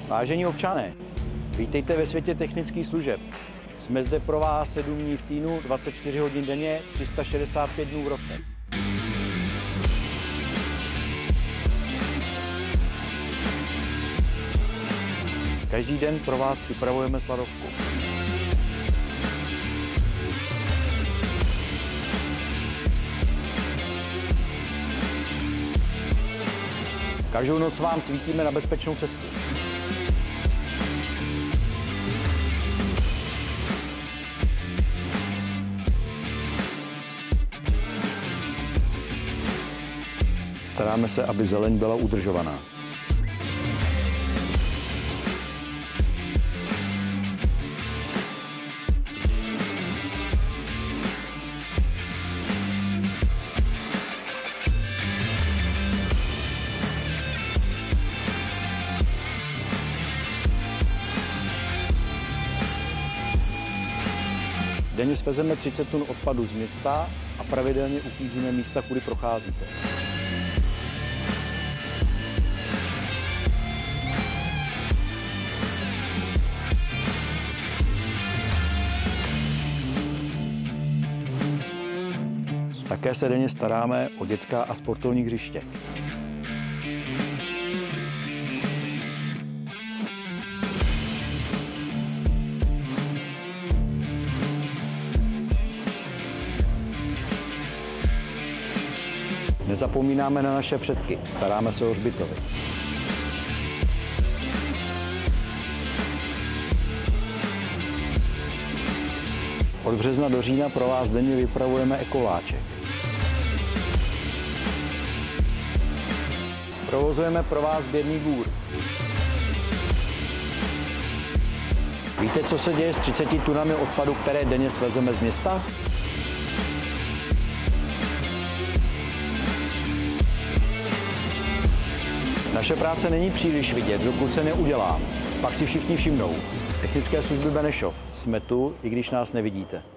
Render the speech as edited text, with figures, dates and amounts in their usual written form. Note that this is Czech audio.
Vážení občané, vítejte ve světě technických služeb. Jsme zde pro vás 7 dní v týdnu, 24 hodin denně, 365 dnů v roce. Každý den pro vás připravujeme sladovku. Každou noc vám svítíme na bezpečnou cestu. Staráme se, aby zeleň byla udržovaná. Denně svezeme 30 tun odpadu z města a pravidelně uklízíme místa, kudy procházíte. Také se denně staráme o dětská a sportovní hřiště. Nezapomínáme na naše předky, staráme se o hřbitovy. Od března do října pro vás denně vypravujeme ekováček. Provozujeme pro vás sběrný dvůr. Víte, co se děje s 30 tunami odpadu, které denně svezeme z města? Naše práce není příliš vidět, dokud se neudělá. Pak si všichni všimnou. Technické služby Benešov. Jsme tu, i když nás nevidíte.